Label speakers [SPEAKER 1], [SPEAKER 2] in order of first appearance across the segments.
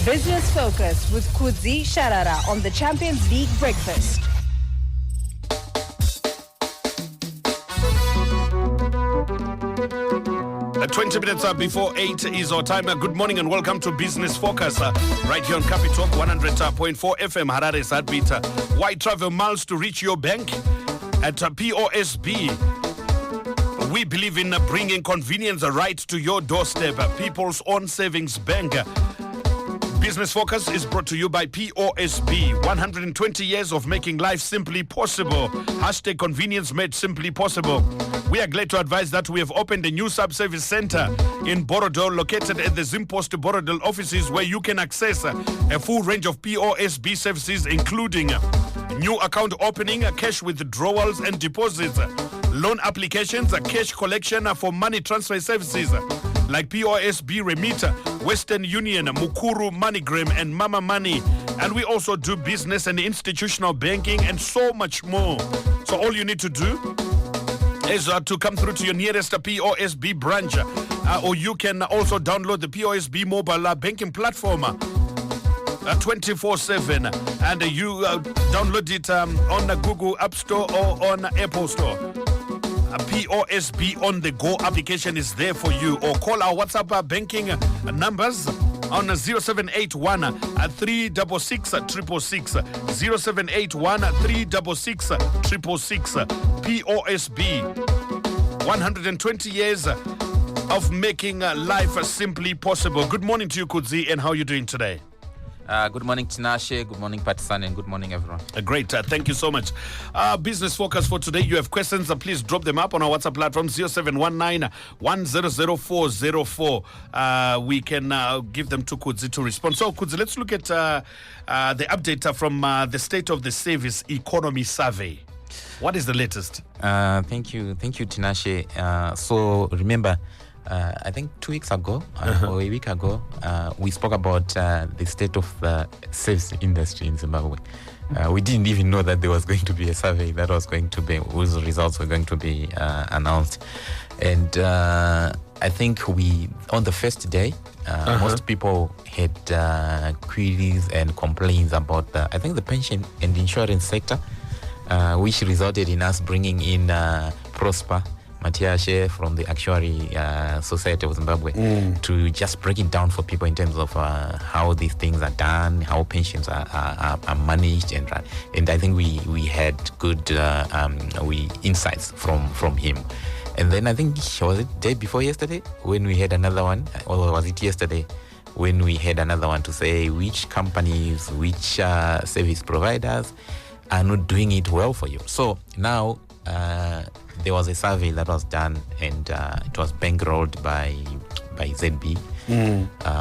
[SPEAKER 1] Business Focus with Kudzi, Sharara on the Champions League Breakfast.
[SPEAKER 2] 20 minutes before 8 is our time. Good morning and welcome to Business Focus right here on Capital 100.4 FM Harare's heartbeat. Why travel miles to reach your bank? At POSB, we believe in bringing convenience right to your doorstep. People's own savings bank. Business Focus is brought to you by POSB. 120 years of making life simply possible. Hashtag convenience made simply possible. We are glad to advise that we have opened a new sub-service center in Borodale, located at the Zimpost Borodale offices, where you can access a full range of POSB services, including new account opening, cash withdrawals and deposits, loan applications, cash collection for money transfer services like POSB Remit, Western Union, Mukuru, MoneyGram, and Mama Money. And we also do business and institutional banking and so much more. So all you need to do is to come through to your nearest POSB branch, or you can also download the POSB mobile banking platform 24/7, and you download it on the Google App Store or on Apple Store. POSB on the go application is there for you, or call our WhatsApp banking numbers on 0781 366 666, 0781 366 666. POSB, 120 years of making life simply possible. Good morning to you, Kudzi, and how are you doing today?
[SPEAKER 3] Good morning, Tinashe. Good morning, Patisan, and good morning, everyone.
[SPEAKER 2] Great. Thank you so much. Business Focus for today. You have questions, please drop them up on our WhatsApp platform, 0719 100404. We can give them to Kudzi to respond. So, Kudzi, let's look at the update from the State of the Service Economy Survey. What is the latest?
[SPEAKER 3] Thank you, Tinashe. So, remember, I think 2 weeks ago or a week ago, we spoke about the state of the service industry in Zimbabwe. We didn't even know that there was going to be a survey that was going to be, whose results were going to be announced. And I think on the first day, most people had queries and complaints about I think the pension and insurance sector, which resulted in us bringing in Prosper Matiashe from the Actuary Society of Zimbabwe to just break it down for people in terms of how these things are done, how pensions are managed, and I think we had good insights from him. And then I think, was it day before yesterday when we had another one, or was it yesterday when we had another one to say which companies, which service providers are not doing it well for you. So now there was a survey that was done, and it was bankrolled by ZB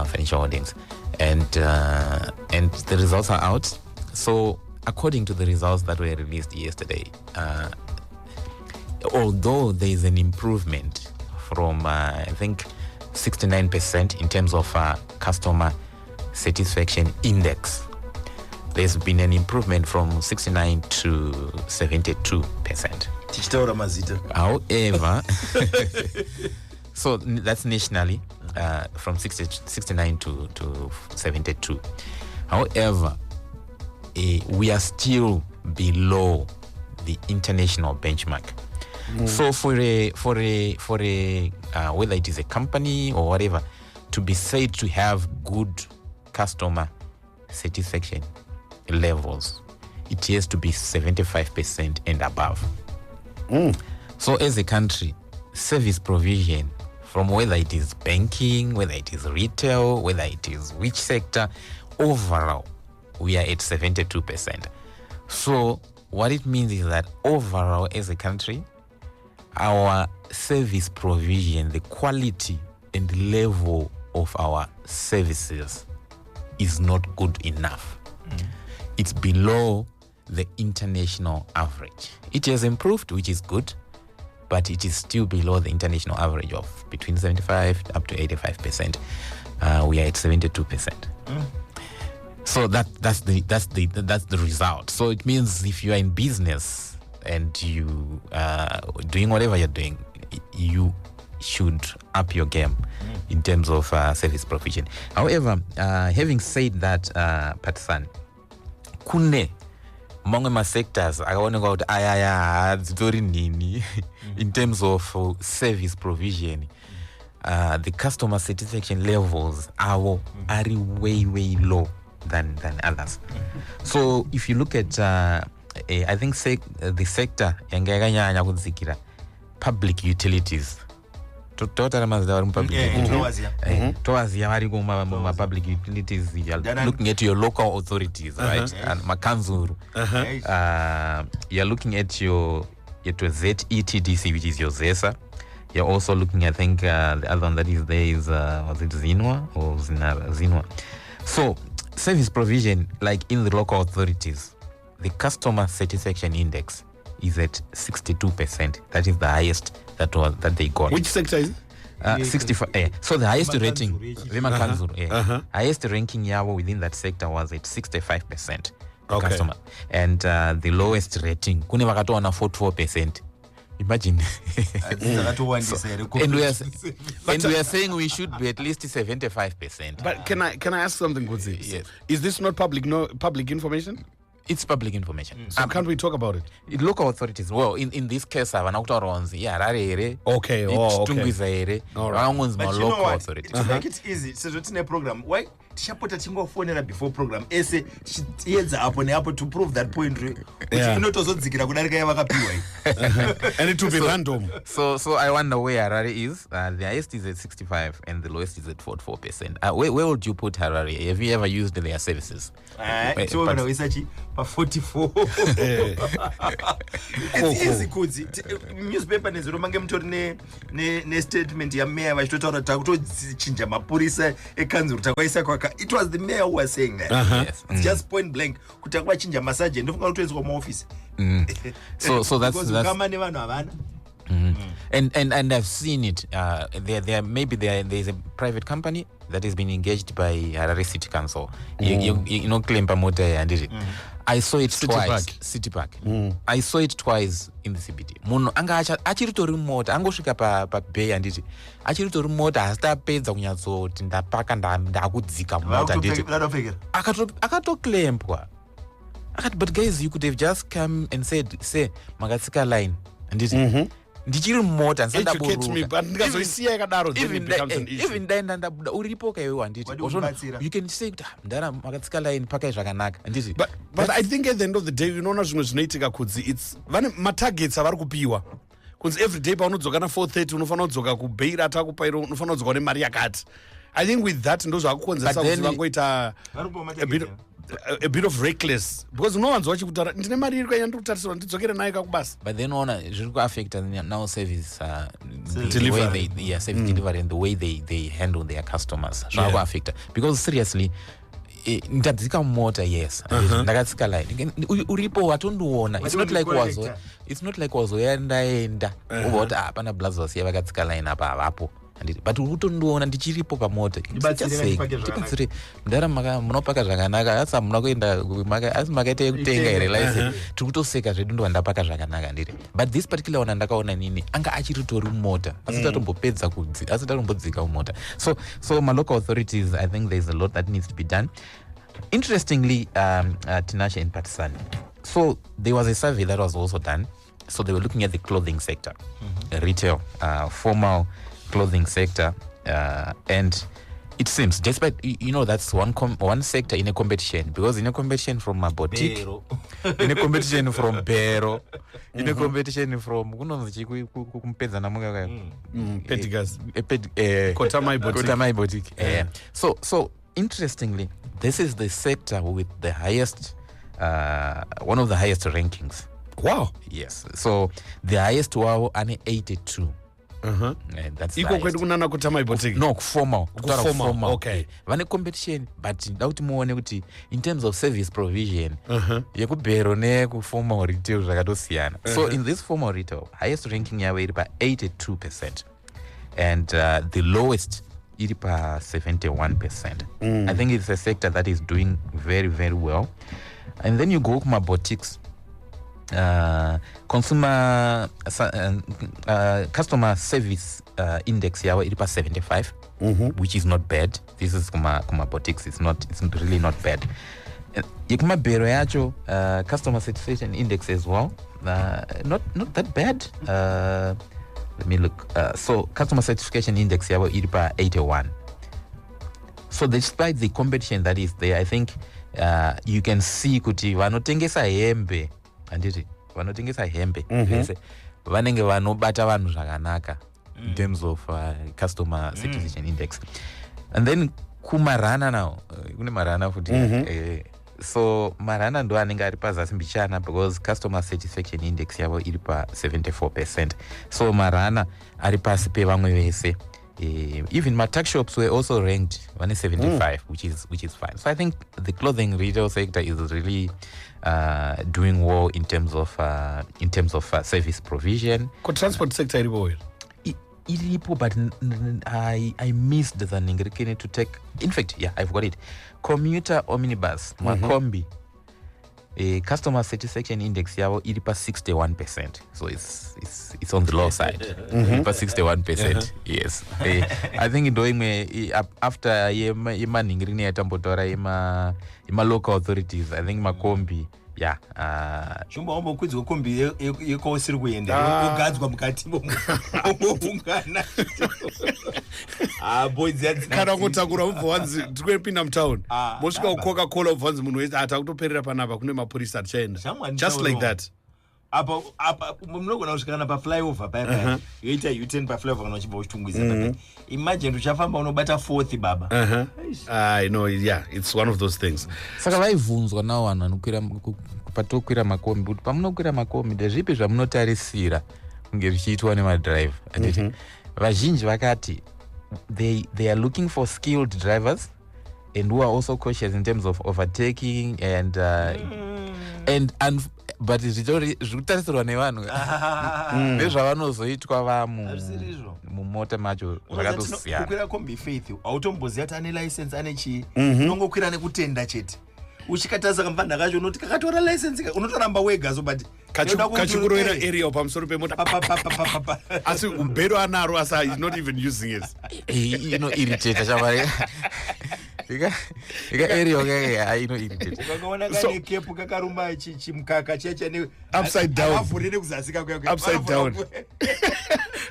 [SPEAKER 3] Financial Holdings, and the results are out. So according to the results that were released yesterday, although there is an improvement from I think 69% in terms of customer satisfaction index, there's been an improvement from 69 to 72%. However, so that's nationally, from 69 to 72. However, we are still below the international benchmark. So for a whether it is a company or whatever, to be said to have good customer satisfaction levels, it has to be 75% and above. So as a country, service provision, from whether it is banking, whether it is retail, whether it is which sector, overall, we are at 72%. So what it means is that overall as a country, our service provision, the quality and level of our services is not good enough. It's below the international average. It has improved, which is good, but it is still below the international average of between 75 up to 85%. We are at 72%. So that's the result. So it means if you are in business and you doing whatever you're doing, you should up your game in terms of service provision. However, having said that, Patsan, kune among my sectors akaoneka kuti ayaya dzitori nini in terms of service provision. The customer satisfaction levels are way low than others. So if you look at I think the sector yangayanya kudzikira public utilities towards public utilities, you're looking at your local authorities, right? And Makanzuru. You're looking at your ZETDC, which is your ZESA. You're also looking, I think, the other one that is there is, was it Zinwa or Zinwa? So, service provision, like in the local authorities, the customer satisfaction index is at 62%. That is the highest that they got.
[SPEAKER 2] Which sector is it?
[SPEAKER 3] 65. So the highest rating, highest ranking yawo within that sector was at 65%.
[SPEAKER 2] Okay.
[SPEAKER 3] Customer, and the lowest rating, kune vakatowana 44%. Imagine. And we are saying we should be at least 75%.
[SPEAKER 2] But can I ask something, Kudzi?
[SPEAKER 3] Yes.
[SPEAKER 2] Is this not public information?
[SPEAKER 3] It's public information.
[SPEAKER 2] So can't we talk about it?
[SPEAKER 3] Local authorities, well, in this case, okay.
[SPEAKER 2] Okay.
[SPEAKER 3] But you know what?
[SPEAKER 4] Authorities. To make it easy, so it's in a program. Why? Chapota chingo phone before program. Ese chiedza apo ne apo to prove that point. Which you know tozodzikira kudarika yavakapiwa.
[SPEAKER 2] And it will be random.
[SPEAKER 3] So I wonder where Harare is. The highest is at 65 and the lowest is at 44%. Where would you put Harare? Have you ever used their services?
[SPEAKER 4] So when we search for 44. It's easy, Kudzi. Newspaper nezero mange mtori ne statement ya mayor vachitotaura takutochinja mapurisa ekanzuru takwaisa kwaka. It was the mayor who was saying that.
[SPEAKER 3] Yes.
[SPEAKER 4] It's just point blank kuti akwachinja masaje ndofunga kutoiswa muoffice.
[SPEAKER 3] So that's
[SPEAKER 4] kama ne vanhu avana.
[SPEAKER 3] And I've seen it. There's a private company that has been engaged by Harare City Council. You know, claim promoter and it. I saw it twice. City Park. I saw it twice in the CBD. Munhu anga achiritori mota angosvika pa bay and it. Achiritori mota asitapedza kunyatsoti ndapaka ndakudzika mota nditi. Akatoklempwa. But guys, you could have just come and said, say Magatsika line and it. Ndichiri mota
[SPEAKER 2] educate me, but ndikazoisiya yakadaro then it becomes an issue.
[SPEAKER 3] Even ndaenda uripo kaiwe anditi. You can say ndara makatsika line paka zvakanaka anditi.
[SPEAKER 2] But I think at the end of the day, you know, zvimwe zvinoitika Kudzi, it's vane matargets avari kupiwa. Kunzi every day paunodzoka na 4:30 unofanira kudzoka kubeira atakupaira unofanira kudzoka nemari yakati. I think with that ndo zvakukonzeresa kuti vangoita a bit of reckless, because unowanzwa chikutaura ndine mari iri kwanya ndikutarisirwa ndidzokere nayo kakubasa.
[SPEAKER 3] But then zviri kuaffect now service
[SPEAKER 2] delivery.
[SPEAKER 3] Service delivery and the way they handle their customers. Zviri kuaffect because seriously ndadzika mota, yes, ndakatsika line uripo watondiona. It's not like wazoenda uboti pana blazos yavakatsika line apa avapo. But utondiona ndichiripo pamota. Tibatsire ndara munopaka zvakanaka asi hamuna kuenda asi makaita kutenga here license tiri kutoseka zvedu ndo ndapaka zvakanaka ndiri. But this particular one ndakaona nini anga achiritori mota asitatombopedza asitombodzika mota. So my local authorities, I think there's a lot that needs to be done. Interestingly, Tinashe and Patisan, so there was a survey that was also done. So they were looking at the clothing sector, retail, formal clothing sector, and it seems, despite that's one sector in a competition, because in a competition from a boutique, in a competition from Bero, in a competition from
[SPEAKER 2] Petigas,
[SPEAKER 3] Kotamai boutique. So interestingly, this is the sector with the highest, one of the highest rankings.
[SPEAKER 2] Wow.
[SPEAKER 3] Yes. So the highest wow ane 82. And that's
[SPEAKER 2] iko kwedu kunana kutamai boutique.
[SPEAKER 3] No, formal.
[SPEAKER 2] Okay.
[SPEAKER 3] Vane competition, but ndauti muone kuti in terms of service provision, yekubhero nekuformal retail zvakatosiyana. So in this formal retail, highest ranking yawo iri pa 82%, and the lowest iri pa 71%. I think it's a sector that is doing very, very well. And then you go kuma boutiques. consumer customer service index yawo iri pa 75, which is not bad. This is kuma boutiques, it's really not bad. Yekumabhero yacho customer satisfaction index as well, not that bad. Let me look. So customer satisfaction index yawo iri pa 81. So despite the competition that is there, I think you can see kuti vanotengesa hembe anditi vanotengesa hembe vese vanenge vanobata vanhu zvakanaka in terms of customer satisfaction index. And then kumarana now kune marana futi so marana ndo anenge ari pazasi mbichana because customer satisfaction index yavo iri pa 74%. So marana ari pasi pevamwe vese. Even my tuck shops were also ranked 175, which is fine. So I think the clothing retail sector is really doing well in terms of service provision.
[SPEAKER 2] Ko transport sector iripo
[SPEAKER 3] iripo, but I missed the ningirikini to take. In fact, yeah, I've got it. Commuter omnibus, makombi. Customer satisfaction index yavo iripa 61%, so it's on the low side. Iripa 61%. Yes. I think doing after ima ningrini yatambotora ima local authorities, I think makombi, yeah.
[SPEAKER 4] Shumba ombo kudzi wekombi yeko siri kuenda ogadzwa mukati ungana boys
[SPEAKER 2] kana kutakura ubva wanzi tikwepinda mutown mosvika kucoca cola ubva wanzi munhu wese atakutoperera panapa kune mapurisa atichaenda just like that.
[SPEAKER 4] apa munogona kusvikana paflyover paya yoita u10 paflyover kana uchibva uchitungwiza imagine uchafamba unobata 4th baba.
[SPEAKER 2] I know, yeah, it's one of those things.
[SPEAKER 3] Saka vaivhunzwa nawo vanhu vanokwira patokwira makombi kuti pamunokwira makombi ndezvipi zvamunotarisira kunge zvichiitwa nemadrive. Anditi vazhinji vakati they are looking for skilled drivers and who are also cautious in terms of overtaking and but zvekutarisirwa nevanhu nezvavanozoitwa mumota macho zvakatosiyana.
[SPEAKER 4] kukwira kombi faith automboziva kuti ane license ane chii, unongokwira nekutenda chete. uchikatarisa kamufana kacho unoti kakatora license unotoramba wega so but
[SPEAKER 2] kachikuroera area pamusoro pemota asi umbero anaro asi he's not even using it.
[SPEAKER 3] Irritates chavari. Ika area irritates.
[SPEAKER 4] Ukaona kane kepu kakarumba chimkaka cheche
[SPEAKER 2] upside down.
[SPEAKER 4] Avurire kuzasika kwa
[SPEAKER 2] upside down.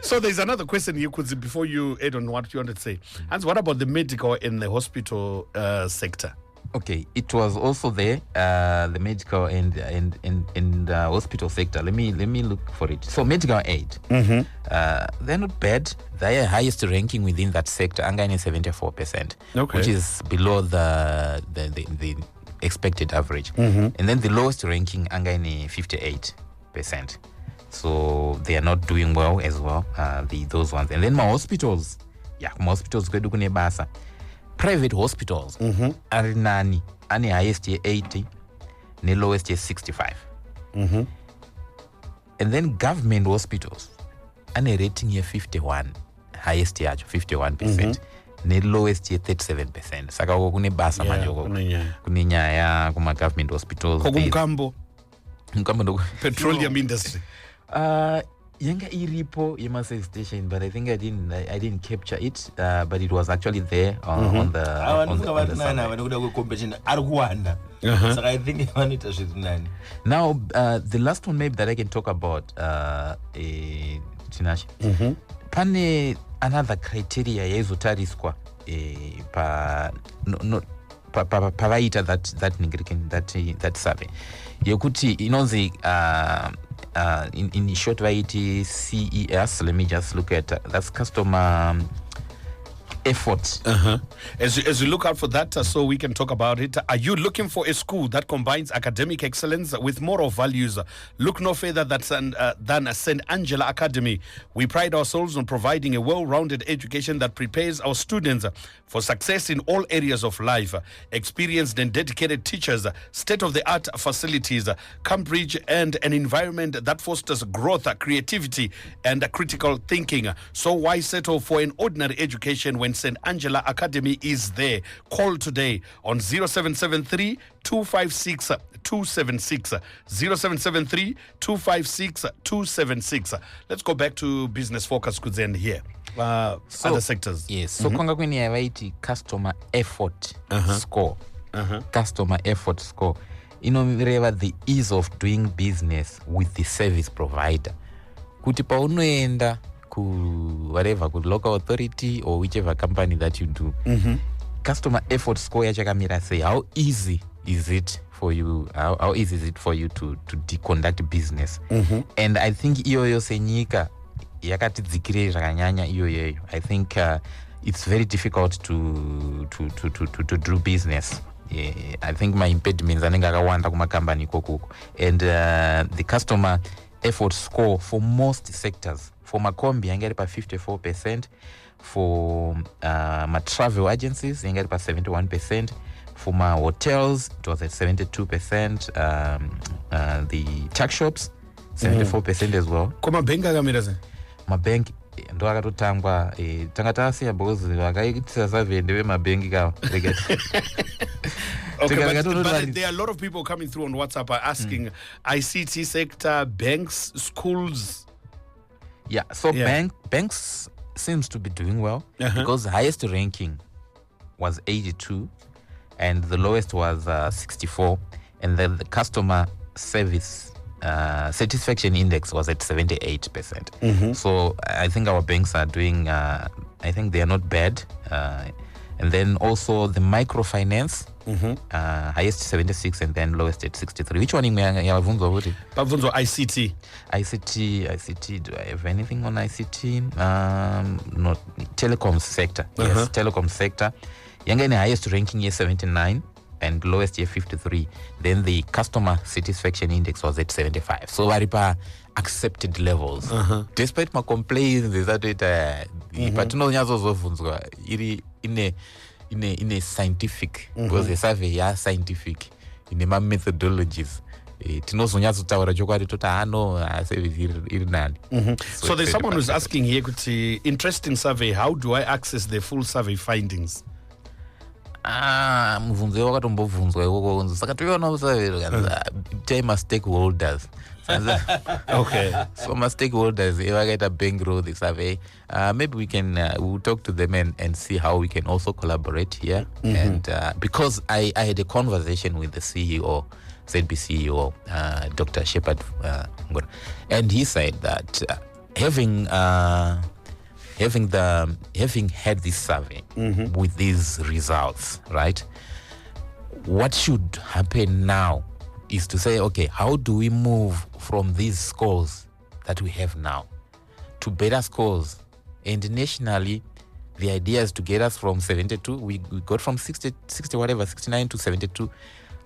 [SPEAKER 2] So there's another question here, Kudzi, before you add on what you wanted to say. And what about the medical and the hospital sector?
[SPEAKER 3] Okay, it was also there, the medical and hospital sector. Let me look for it. So medical aid, they're not bad. They're highest ranking within that sector, Angani 74%, which is below the expected average. And then the lowest ranking, Angani 58%. So they are not doing well as well. Those ones. And then my hospitals, kwedu basa. Private hospitals are nani ane highest 80 ne lowest 65. And then government hospitals ane rating 51, highest 51%, ne lowest 37%. Saka kune basa majoko kune nyaya kuma government hospitals
[SPEAKER 2] kokumkambo
[SPEAKER 3] ndo
[SPEAKER 2] petroleum industry.
[SPEAKER 3] Yenga iripo service station, but I think I didn't capture it, but it was actually there on the
[SPEAKER 4] so I think
[SPEAKER 3] now the last one maybe that I can talk about Tinashi. Pane another criteria yaizotariswa pavaita that survey yekuti inonzi in short vaiti CES. Let me just look at that's customer effort.
[SPEAKER 2] As you look out for that, so we can talk about it. Are you looking for a school that combines academic excellence with moral values? Look no further than St. Angela Academy. We pride ourselves on providing a well-rounded education that prepares our students for success in all areas of life. Experienced and dedicated teachers, state-of-the-art facilities, Cambridge, and an environment that fosters growth, creativity, and critical thinking. So why settle for an ordinary education when and St. Angela Academy is there. Call today on 0773 256 276. 0773 256 276. Let's go back to business focus Kudzi here. Other sectors.
[SPEAKER 3] Yes. So kwanga kweni yavaiti customer effort score. Customer effort score. Inoreva the ease of doing business with the service provider. Kuti paunoenda whatever, ku local authority or whichever company that you do. Customer effort score yachakamira say how easy is it for you, how easy is it for you to conduct business. And I think iyoyo senyika yakatidzikire zvakanyanya iyoyo. I think it's very difficult to do business. Yeah, I think my impediments anenge akawanda kumakambani ikoko. And the customer effort score for most sectors, for Makombi yange ari pa 54%, for my travel agencies yange ari pa 71%, for my hotels it was at 72%, the tuck shops 74% as well.
[SPEAKER 2] Koma bank akamira se?
[SPEAKER 3] Mabank ndo akatotangwa tanga tasiya because vakaitisa survey ndeve mabank kawo.
[SPEAKER 2] Okay, but there are a lot of people coming through on WhatsApp asking ICT sector, banks, schools.
[SPEAKER 3] Yeah, so banks seems to be doing well because the highest ranking was 82 and the lowest was 64, and then the customer service satisfaction index was at 78%. So I think our banks are doing, I think they are not bad. And then also the microfinance, highest 76 and then lowest at 63. Which one in Pavunzo
[SPEAKER 2] ICT.
[SPEAKER 3] ICT, do I have anything on ICT? Not telecom sector. Yes, telecom sector. Younger in the highest ranking is 79 and lowest year 53. Then the customer satisfaction index was at 75. So varipa accepted levels. Despite my complaints, that it but no nyazozovunzwa iri in a scientific, because the survey is scientific in my methodologies.
[SPEAKER 2] So there's someone who's asking here, interesting survey, how do I access the full survey findings?
[SPEAKER 3] Muvunzo wakatombovunzwa ikoko saka toiona survey my stakeholders.
[SPEAKER 2] Okay.
[SPEAKER 3] So my stakeholders, if I get a bank road the survey, maybe we can we'll talk to them and see how we can also collaborate here. And because I had a conversation with the CEO, ZB CEO, Dr. Shepard, and he said that having had this survey with these results, right? What should happen now is to say, okay, how do we move from these scores that we have now to better scores? And nationally, the idea is to get us from 72. We got from 60 whatever, 69 to 72.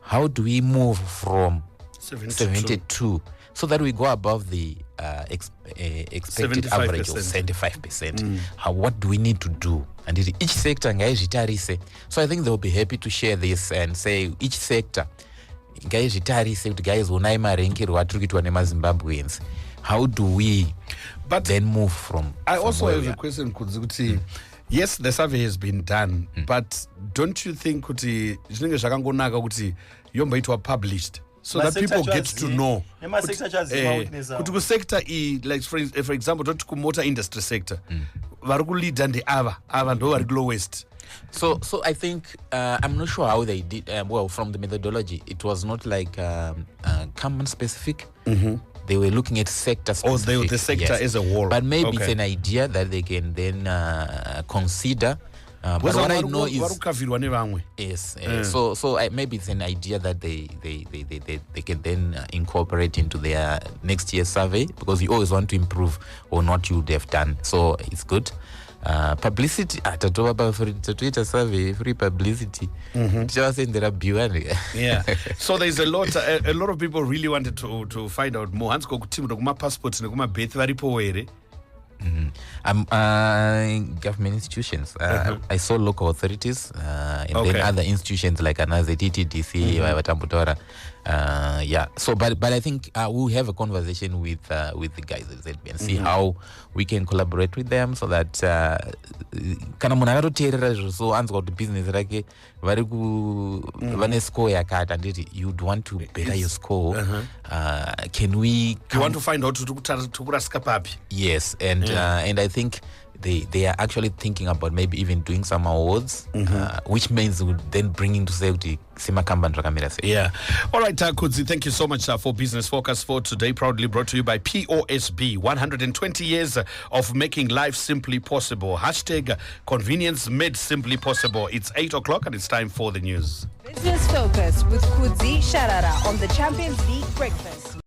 [SPEAKER 3] How do we move from 72 so that we go above the expected average of 75%? What do we need to do? And each sector, so I think they'll be happy to share this and say each sector, guys, how do we then move from?
[SPEAKER 2] I also have a question, Kudzi. Yes, the survey has been done, but don't you think Kuti yomba published so that people get to know? Kuti sector like for example, don't motor industry sector. Varuku and the ava ndo vari lowest.
[SPEAKER 3] So I think I'm not sure how they did. Well, from the methodology, it was not like company specific. They were looking at sector specific.
[SPEAKER 2] Or the sector as a whole.
[SPEAKER 3] But maybe it's an idea that they can then consider. But what I know is yes. So maybe it's an idea that they can then incorporate into their next year's survey, because you always want to improve on what you would have done. So it's good. Publicity Twitter survey, free publicity.
[SPEAKER 2] Yeah. So there's a lot of people really wanted to find out more. Hansko kutimbo kuma passports nekuma birth varipo here.
[SPEAKER 3] Government institutions. I saw local authorities and then other institutions like another TTDC, Watambutora. Yeah. So, but I think we'll have a conversation with the guys at ZB and see how we can collaborate with them so that kana munhu akatoteerera so anzwa kuti business rake vari vane score yakati anditi you'd want to better your score. Can we
[SPEAKER 2] you want to find out tukurasika papi? Yes,
[SPEAKER 3] and I think they are actually thinking about maybe even doing some awards, which means would then bring into safety
[SPEAKER 2] yeah. All right, Kudzi, thank you so much for Business Focus for today. Proudly brought to you by POSB. 120 years of making life simply possible. Hashtag convenience made simply possible. It's 8 o'clock and it's time for the news.
[SPEAKER 1] Business Focus with Kudzi, Sharara on the Champions League Breakfast.